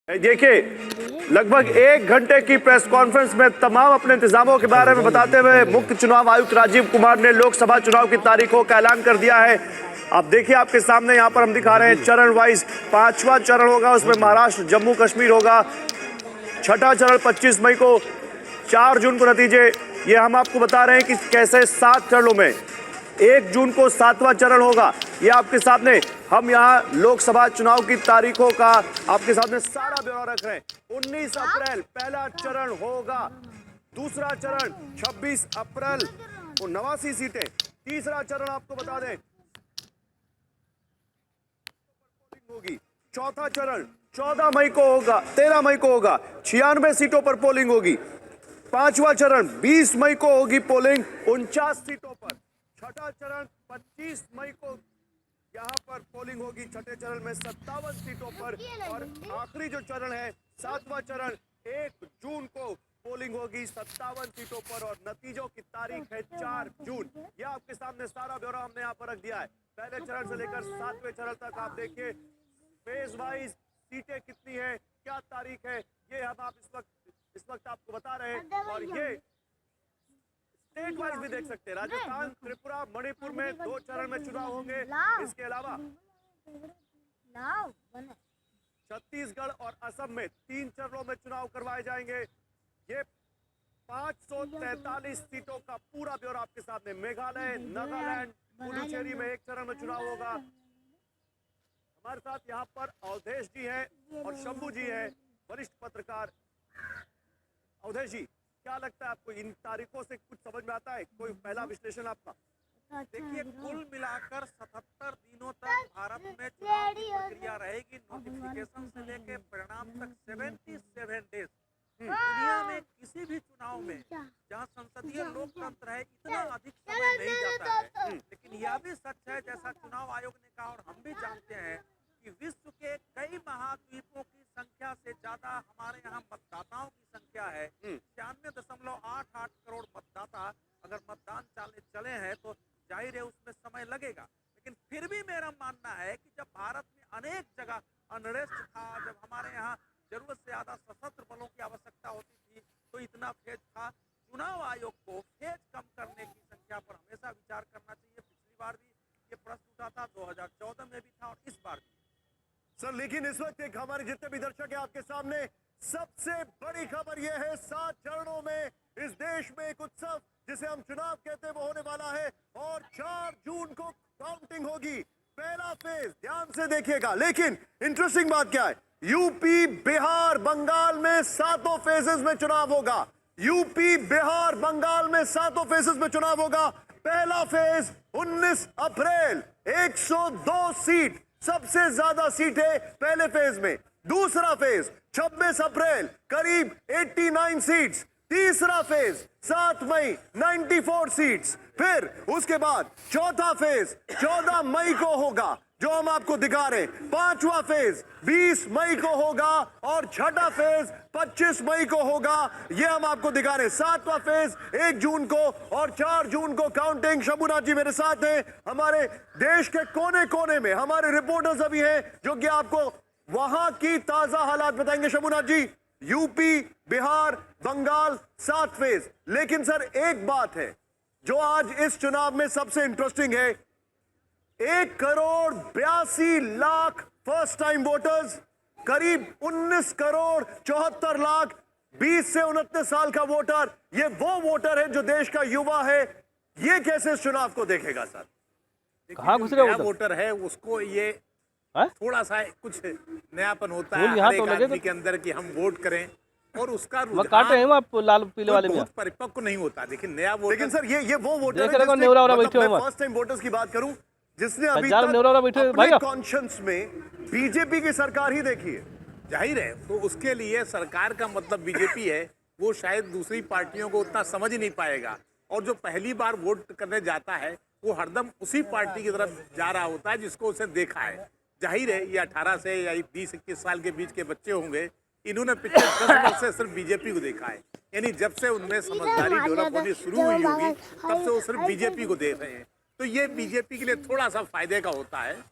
देखिए, लगभग 1 घंटे की प्रेस कॉन्फ्रेंस में तमाम अपने इंतजामों के बारे में बताते हुए मुख्य चुनाव आयुक्त राजीव कुमार ने लोकसभा चुनाव की तारीखों का ऐलान कर दिया है। आप देखिए, आपके सामने यहाँ पर हम दिखा रहे हैं चरण वाइज। 5वां चरण होगा, उसमें महाराष्ट्र जम्मू कश्मीर होगा। 6ठा चरण 25 मई को, 4 जून को नतीजे। ये हम आपको बता रहे हैं कि कैसे 7 चरणों में 1 जून को 7वां चरण होगा। ये आपके सामने हम यहाँ लोकसभा चुनाव की तारीखों का आपके सामने सारा ब्यौरा रख रहे हैं। 19 अप्रैल पहला चरण होगा। दूसरा चरण 26 अप्रैल को 89 सीटें। तीसरा चरण आपको बता दें होगी। चौथा चरण 14 मई को होगा, 13 मई को होगा। 96 सीटों पर पोलिंग होगी। 5वां चरण 20 मई को होगी पोलिंग, 49 सीटों पर। 6ठा चरण 25 मई को यहाँ पर पोलिंग होगी, 6ठे चरण में 57 सीटों पर। और आखिरी जो चरण है 7वां चरण 1 जून को पोलिंग होगी 57 सीटों पर। और नतीजों की तारीख है 4 जून। यह आपके सामने सारा ब्यौरा हमने यहाँ पर रख दिया है। पहले चरण से लेकर 7वें चरण तक आप देखिए फेज वाइज सीटें कितनी है, क्या तारीख है, ये हम आप इस वक्त आपको बता रहे हैं। और ये स्टेट वाइज भी देख सकते हैं। राजस्थान, त्रिपुरा, मणिपुर में 2 चरण में चुनाव होंगे। इसके अलावा छत्तीसगढ़ और असम में 3 चरणों में चुनाव करवाए जाएंगे। ये 543 सीटों का पूरा ब्यौरा आपके सामने। मेघालय, नागालैंड, पुडुचेरी में 1 चरण में चुनाव होगा। हमारे साथ यहाँ पर अवधेश जी हैं और शंभू जी हैं, वरिष्ठ पत्रकार। अवधेश जी, क्या लगता है आपको, इन तारीखों से कुछ समझ में आता है? कोई पहला विश्लेषण आपका? देखिए, कुल मिलाकर 77 दिनों तक भारत में चुनाव की प्रक्रिया रहेगी। नोटिफिकेशन से लेकर परिणाम तक 77 डेज। दुनिया में किसी भी चुनाव में जहां संसदीय लोकतंत्र है इतना अधिक समय नहीं जाता है। लेकिन यह भी सच है, जैसा चुनाव आयोग ने कहा और हम भी जानते हैं कि विश्व के कई महाद्वीपों की संख्या से ज्यादा हमारे यहाँ मतदाताओं की संख्या है। 96.88 करोड़ मतदाता अगर मतदान चले हैं तो जाहिर है उसमें समय लगेगा। लेकिन फिर भी मेरा मानना है कि जब भारत में अनेक जगह अनरेस्ट था, जब हमारे यहाँ जरूरत से ज्यादा सशस्त्र बलों की आवश्यकता होती थी, तो इतना फेज था। चुनाव आयोग को फेज कम करने की संख्या पर हमेशा विचार करना चाहिए। पिछली बार भी ये प्रश्न उठा था, 2014 में भी था और इस बार भी। सर, लेकिन इस वक्त एक हमारे जितने भी दर्शक हैं आपके सामने सबसे बड़ी खबर यह है, 7 चरणों में इस देश में एक उत्सव जिसे हम चुनाव कहते हैं वो होने वाला है। और 4 जून को काउंटिंग होगी। पहला फेज ध्यान से देखिएगा। लेकिन इंटरेस्टिंग बात क्या है, यूपी, बिहार, बंगाल में 7 फेजेस में चुनाव होगा। यूपी, बिहार, बंगाल में 7 फेजेस में चुनाव होगा। पहला फेज 19 अप्रैल, 102 सीट, सबसे ज्यादा सीटें पहले फेज में। दूसरा फेज 26 अप्रैल, करीब 89 सीट्स। तीसरा फेज 7 मई, 94 सीट्स। फिर उसके बाद चौथा फेज 14 मई को होगा, जो हम आपको दिखा रहे हैं। 5वां फेज 20 मई को होगा और 6ठा फेज 25 मई को होगा, ये हम आपको दिखा रहे हैं। 7वां फेज 1 जून को और 4 जून को काउंटिंग। शंभुनाथ जी मेरे साथ हैं। हमारे देश के कोने कोने में हमारे रिपोर्टर्स अभी हैं जो कि आपको वहां की ताजा हालात बताएंगे। शंभुनाथ जी, यूपी, बिहार, बंगाल 7 फेज। लेकिन सर, एक बात है जो आज इस चुनाव में सबसे इंटरेस्टिंग है, 1,82,00,000 फर्स्ट टाइम वोटर्स, करीब 19 करोड़ 74 लाख 20 से 29 साल का वोटर। ये वो वोटर है जो देश का युवा है। ये कैसे इस चुनाव को देखेगा सर? कहाँ घुस रहे वोटर है उसको ये थोड़ा सा कुछ नयापन होता है यहाँ हर तो एक लगे आदमी के अंदर कि हम वोट करें और उसका काट रहे हैं आप लाल पीले वाले में। बहुत परिपक्व नहीं होता। लेकिन नया वोटर, लेकिन सर ये वो वोटर है जिसने मतलब फर्स्ट टाइम वोटर्स की बात करूं जिसने अभी तक कॉन्शियंस में बीजेपी की सरकार ही देखी है। जाहिर है, तो उसके लिए सरकार का मतलब बीजेपी है, वो शायद दूसरी पार्टियों को उतना समझ नहीं पाएगा। और जो पहली बार वोट करने जाता है वो हरदम उसी पार्टी की तरफ जा रहा होता है जिसको उसे देखा है। जाहिर है, ये 18 से या 20-21 साल के बीच के बच्चे होंगे, इन्होंने पिछले 10 वर्ष से सिर्फ बीजेपी को देखा है। यानी जब से उनमें समझदारी डेवलप होनी शुरू हुई होगी तब से वो सिर्फ बीजेपी को देख रहे हैं। तो ये बीजेपी के लिए थोड़ा सा फायदे का होता है।